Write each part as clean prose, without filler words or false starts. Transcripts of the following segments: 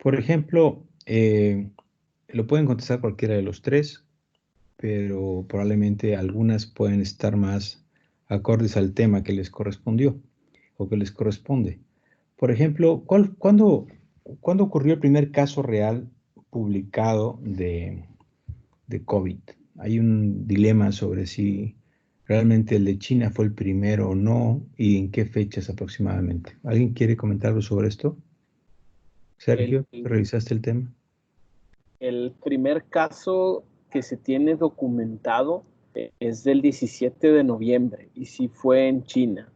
Por ejemplo, lo pueden contestar cualquiera de los tres, pero probablemente algunas pueden estar más acordes al tema que les correspondió o que les corresponde. Por ejemplo, ¿cuándo ocurrió el primer caso real publicado de COVID? Hay un dilema sobre si realmente el de China fue el primero o no y en qué fechas aproximadamente. ¿Alguien quiere comentar algo sobre esto? El, Sergio, ¿revisaste el tema? el primer caso que se tiene documentado es del 17 de noviembre y sí fue en China.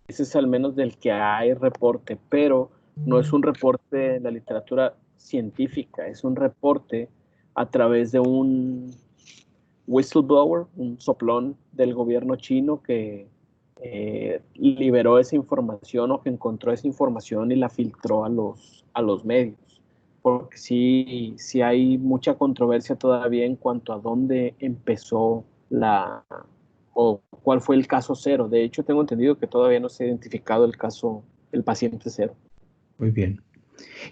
Ese es al menos del que hay reporte, pero no es un reporte en la literatura científica, es un reporte a través de un whistleblower, un soplón del gobierno chino que liberó esa información o que encontró esa información y la filtró a los medios. Porque sí hay mucha controversia todavía en cuanto a dónde empezó o cuál fue el caso cero. De hecho, tengo entendido que todavía no se ha identificado el paciente cero. Muy bien.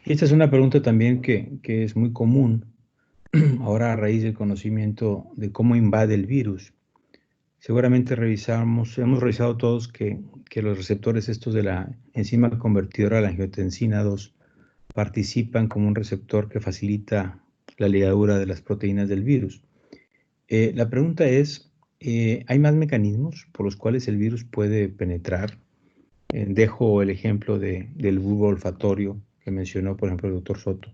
Y esta es una pregunta también que es muy común ahora a raíz del conocimiento de cómo invade el virus. Seguramente hemos revisado todos que los receptores estos de la enzima convertidora a la angiotensina 2 participan como un receptor que facilita la ligadura de las proteínas del virus. La pregunta es, ¿hay más mecanismos por los cuales el virus puede penetrar? Dejo el ejemplo del bulbo olfatorio que mencionó, por ejemplo, el doctor Soto.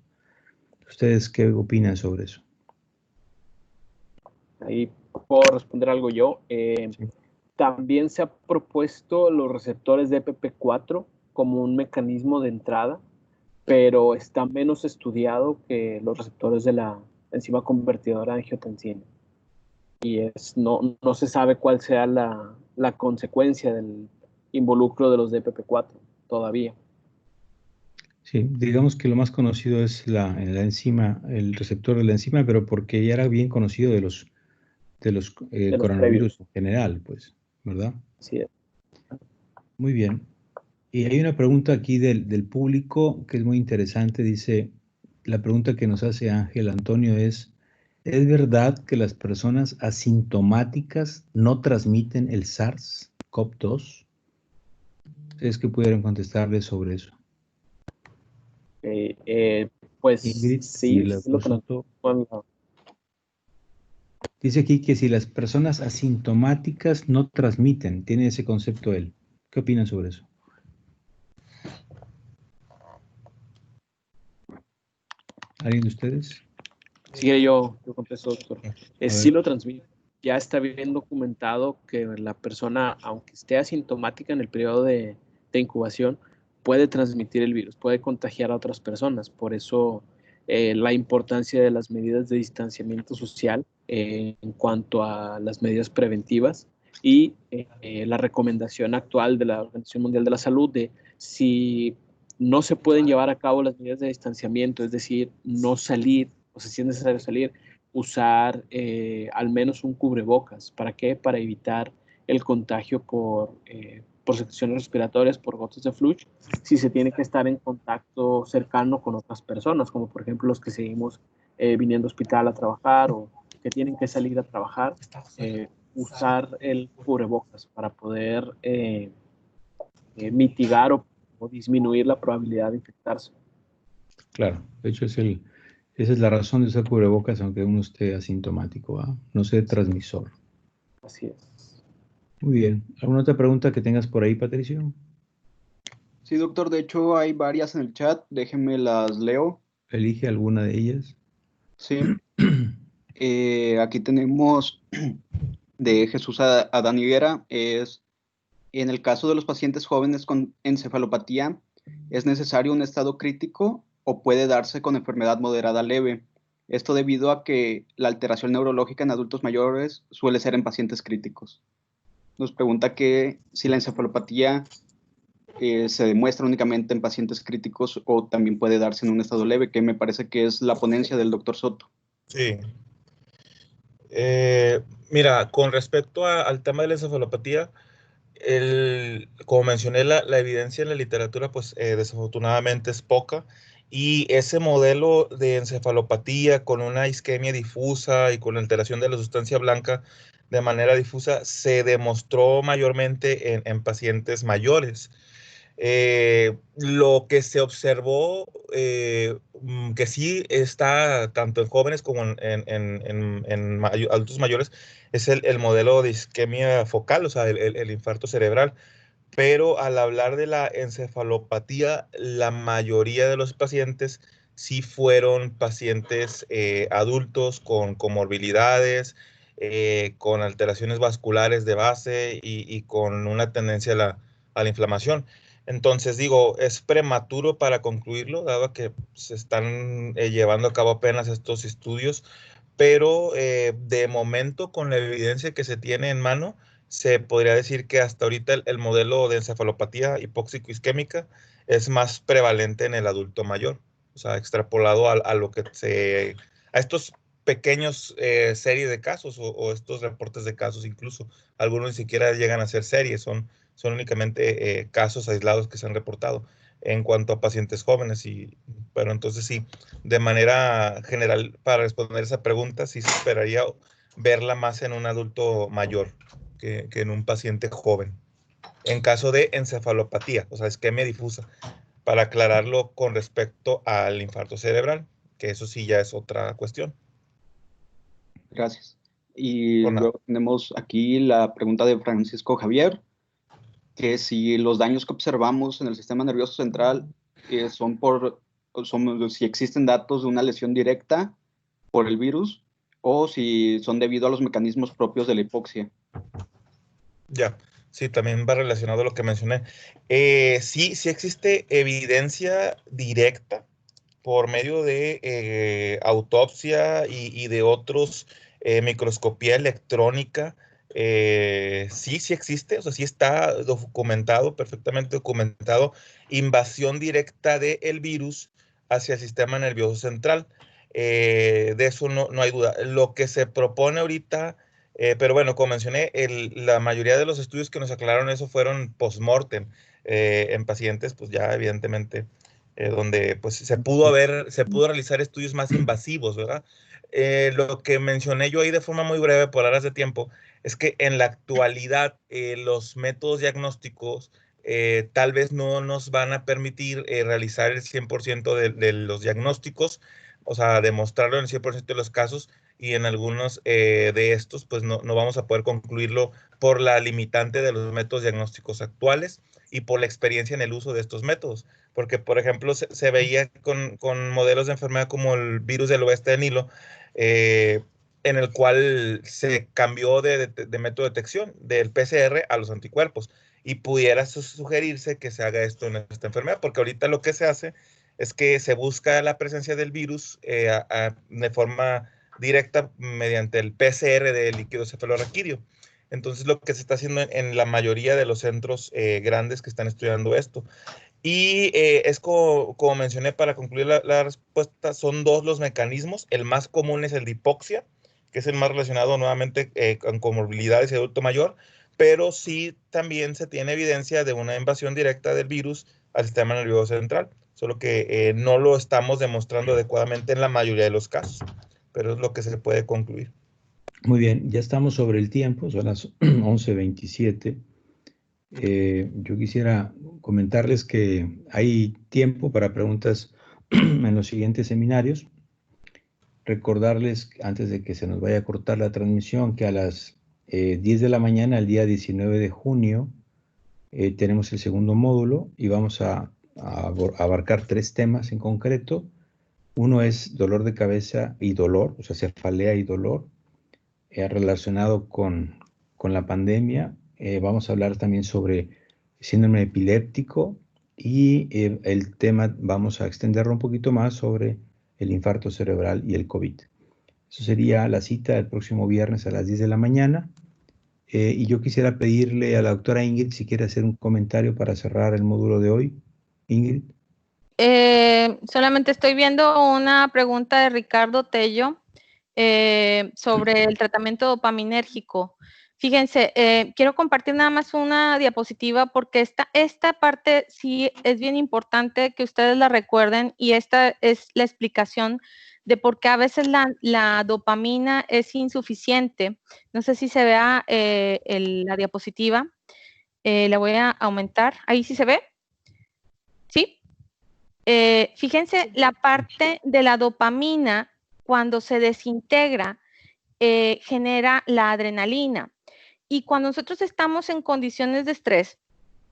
¿Ustedes qué opinan sobre eso? Ahí puedo responder algo yo. Sí. También se ha propuesto los receptores de EPP4 como un mecanismo de entrada, pero está menos estudiado que los receptores de la enzima convertidora de angiotensina. Y no se sabe cuál sea la consecuencia del involucro de los DPP4 todavía. Sí, digamos que lo más conocido es la enzima, el receptor de la enzima, pero porque ya era bien conocido de los De los coronavirus previos. en general, pues, ¿verdad? Así es. Muy bien. Y hay una pregunta aquí del público que es muy interesante. Dice, la pregunta que nos hace Ángel Antonio ¿es verdad que las personas asintomáticas no transmiten el SARS-CoV-2? ¿Ustedes qué pudieran contestarle sobre eso? Eh, eh, pues Ingrid y sí, el sí lo doctor conozco. Soto. Dice aquí que si las personas asintomáticas no transmiten, tiene ese concepto él. ¿Qué opinan sobre eso? ¿Alguien de ustedes? Sí, yo contesto, doctor. A Sí ver, lo transmite. Ya está bien documentado que la persona, aunque esté asintomática en el periodo de incubación, puede transmitir el virus, puede contagiar a otras personas. Por eso la importancia de las medidas de distanciamiento social en cuanto a las medidas preventivas y la recomendación actual de la Organización Mundial de la Salud de si no se pueden llevar a cabo las medidas de distanciamiento, es decir, no salir, o sea, si es necesario salir, usar al menos un cubrebocas. ¿Para qué? Para evitar el contagio por secciones respiratorias, por gotas de flujo, si se tiene que estar en contacto cercano con otras personas, como por ejemplo los que seguimos viniendo al hospital a trabajar o que tienen que salir a trabajar, usar el cubrebocas para poder mitigar o disminuir la probabilidad de infectarse. claro, de hecho esa es la razón de usar cubrebocas aunque uno esté asintomático, ¿va? No ser transmisor. Así es. Muy bien. ¿Alguna otra pregunta que tengas por ahí, Patricio? Sí, doctor, de hecho hay varias en el chat, déjenme las leo. Elige alguna de ellas. Sí, aquí tenemos de Jesús Adán Higuera, es, en el caso de los pacientes jóvenes con encefalopatía, ¿es necesario un estado crítico o puede darse con enfermedad moderada leve? Esto debido a que la alteración neurológica en adultos mayores suele ser en pacientes críticos. Nos pregunta que si la encefalopatía se demuestra únicamente en pacientes críticos o también puede darse en un estado leve, que me parece que es la ponencia del doctor Soto. Sí. Mira, con respecto al tema de la encefalopatía, como mencioné, la evidencia en la literatura, pues desafortunadamente es poca y ese modelo de encefalopatía con una isquemia difusa y con alteración de la sustancia blanca de manera difusa se demostró mayormente en pacientes mayores. Lo que se observó, que sí está tanto en jóvenes como en adultos mayores, es el modelo de isquemia focal, o sea, el infarto cerebral. Pero al hablar de la encefalopatía, la mayoría de los pacientes sí fueron pacientes adultos con comorbilidades, con alteraciones vasculares de base y con una tendencia a la inflamación. Entonces, digo, es prematuro para concluirlo, dado que se están llevando a cabo apenas estos estudios, pero de momento, con la evidencia que se tiene en mano, se podría decir que hasta ahorita el modelo de encefalopatía hipóxico-isquémica es más prevalente en el adulto mayor, o sea, extrapolado a lo que a estos pequeños series de casos o estos reportes de casos incluso. Algunos ni siquiera llegan a ser series, son únicamente casos aislados que se han reportado en cuanto a pacientes jóvenes. Pero entonces sí, de manera general, para responder esa pregunta, sí se esperaría verla más en un adulto mayor que en un paciente joven. En caso de encefalopatía, o sea, isquemia difusa, para aclararlo con respecto al infarto cerebral, que eso sí ya es otra cuestión. Gracias. Y Por nada. luego tenemos aquí la pregunta de Francisco Javier, que si los daños que observamos en el sistema nervioso central si existen datos de una lesión directa por el virus o si son debido a los mecanismos propios de la hipoxia. Ya, sí, también va relacionado a lo que mencioné. Sí existe evidencia directa por medio de autopsia y de otros, microscopía electrónica. Sí existe, o sea, sí está documentado, perfectamente documentado, invasión directa del virus hacia el sistema nervioso central. De eso no hay duda. Lo que se propone ahorita, pero bueno, como mencioné, la mayoría de los estudios que nos aclararon eso fueron post-mortem, en pacientes, pues ya evidentemente, donde pues se pudo realizar estudios más invasivos, ¿verdad? Lo que mencioné yo ahí de forma muy breve por horas de tiempo es que en la actualidad los métodos diagnósticos tal vez no nos van a permitir realizar el 100% de los diagnósticos, o sea, demostrarlo en el 100% de los casos, y en algunos de estos pues no vamos a poder concluirlo por la limitante de los métodos diagnósticos actuales y por la experiencia en el uso de estos métodos. Porque, por ejemplo, se veía con modelos de enfermedad como el virus del oeste del Nilo, en el cual se cambió de método de detección del PCR a los anticuerpos, y pudiera sugerirse que se haga esto en esta enfermedad, porque ahorita lo que se hace es que se busca la presencia del virus de forma directa mediante el PCR del líquido cefalorraquídeo. Entonces, lo que se está haciendo en la mayoría de los centros grandes que están estudiando esto. Y es como mencioné, para concluir la respuesta, son dos los mecanismos. El más común es el de hipoxia, que es el más relacionado nuevamente con comorbilidades y adulto mayor, pero sí también se tiene evidencia de una invasión directa del virus al sistema nervioso central, solo que no lo estamos demostrando adecuadamente en la mayoría de los casos, pero es lo que se puede concluir. Muy bien, ya estamos sobre el tiempo, son las 11:27. Yo quisiera comentarles que hay tiempo para preguntas en los siguientes seminarios. Recordarles, antes de que se nos vaya a cortar la transmisión, que a las 10 de la mañana, el día 19 de junio, tenemos el segundo módulo y vamos a abarcar 3 temas en concreto. Uno es dolor de cabeza y dolor, o sea, cefalea y dolor, relacionado con la pandemia. Vamos a hablar también sobre síndrome epiléptico y el tema vamos a extenderlo un poquito más sobre el infarto cerebral y el COVID. Eso sería la cita del próximo viernes a las 10 de la mañana. Y yo quisiera pedirle a la doctora Ingrid si quiere hacer un comentario para cerrar el módulo de hoy. Ingrid. Solamente estoy viendo una pregunta de Ricardo Tello sobre el tratamiento dopaminérgico. Fíjense, quiero compartir nada más una diapositiva porque esta parte sí es bien importante que ustedes la recuerden, y esta es la explicación de por qué a veces la dopamina es insuficiente. No sé si se vea la diapositiva. La voy a aumentar. ¿Ahí sí se ve? ¿Sí? Fíjense, la parte de la dopamina, cuando se desintegra, genera la adrenalina. Y cuando nosotros estamos en condiciones de estrés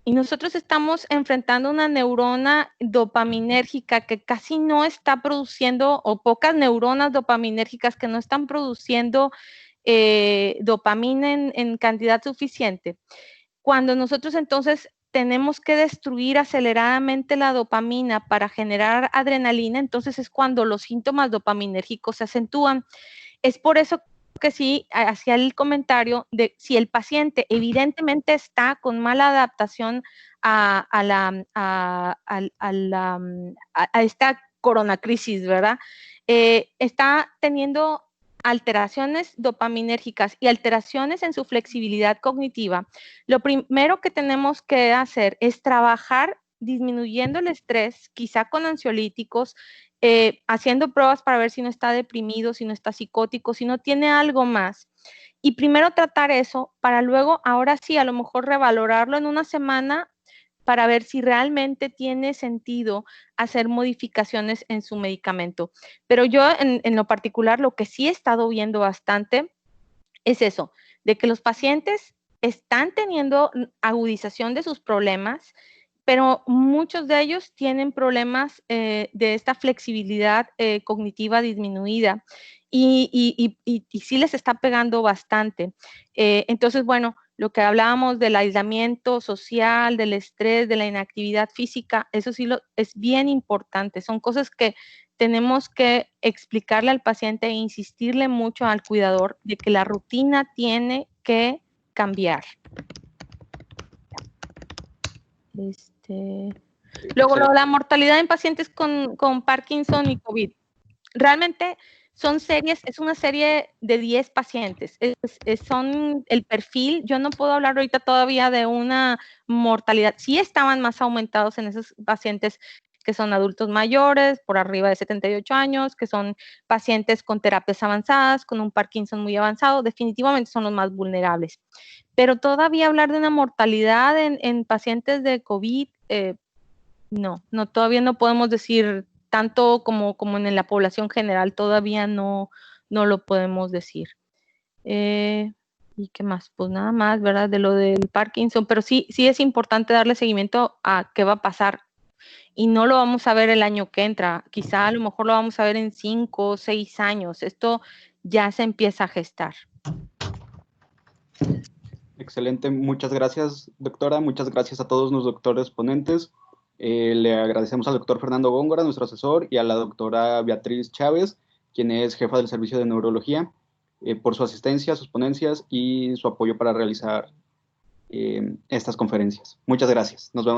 y nosotros estamos enfrentando una neurona dopaminérgica que casi no está produciendo, o pocas neuronas dopaminérgicas que no están produciendo dopamina en cantidad suficiente, cuando nosotros entonces tenemos que destruir aceleradamente la dopamina para generar adrenalina, entonces es cuando los síntomas dopaminérgicos se acentúan. Es por eso que sí hacía el comentario de si el paciente evidentemente está con mala adaptación a esta coronacrisis, ¿verdad? Está teniendo alteraciones dopaminérgicas y alteraciones en su flexibilidad cognitiva. Lo primero que tenemos que hacer es trabajar disminuyendo el estrés, quizá con ansiolíticos, haciendo pruebas para ver si no está deprimido, si no está psicótico, si no tiene algo más. Y primero tratar eso para luego, ahora sí, a lo mejor revalorarlo en una semana para ver si realmente tiene sentido hacer modificaciones en su medicamento. Pero yo en lo particular lo que sí he estado viendo bastante es eso, de que los pacientes están teniendo agudización de sus problemas, pero muchos de ellos tienen problemas de esta flexibilidad cognitiva disminuida y sí les está pegando bastante. Entonces, bueno, lo que hablábamos del aislamiento social, del estrés, de la inactividad física, eso sí es bien importante. Son cosas que tenemos que explicarle al paciente e insistirle mucho al cuidador de que la rutina tiene que cambiar. Luego, la mortalidad en pacientes con Parkinson y COVID. Realmente son series, es una serie de 10 pacientes. Son el perfil, yo no puedo hablar ahorita todavía de una mortalidad. Sí estaban más aumentados en esos pacientes que son adultos mayores, por arriba de 78 años, que son pacientes con terapias avanzadas, con un Parkinson muy avanzado, definitivamente son los más vulnerables. Pero todavía hablar de una mortalidad en pacientes de COVID, no, todavía no podemos decir tanto como en la población general, todavía no lo podemos decir. ¿Y qué más? Pues nada más, ¿verdad? De lo del Parkinson, pero sí es importante darle seguimiento a qué va a pasar. Y no lo vamos a ver el año que entra, quizá a lo mejor lo vamos a ver en 5 o 6 años. Esto ya se empieza a gestar. Excelente, muchas gracias, doctora. Muchas gracias a todos los doctores ponentes. Le agradecemos al doctor Fernando Góngora, nuestro asesor, y a la doctora Beatriz Chávez, quien es jefa del servicio de neurología, por su asistencia, sus ponencias y su apoyo para realizar estas conferencias. Muchas gracias. Nos vemos.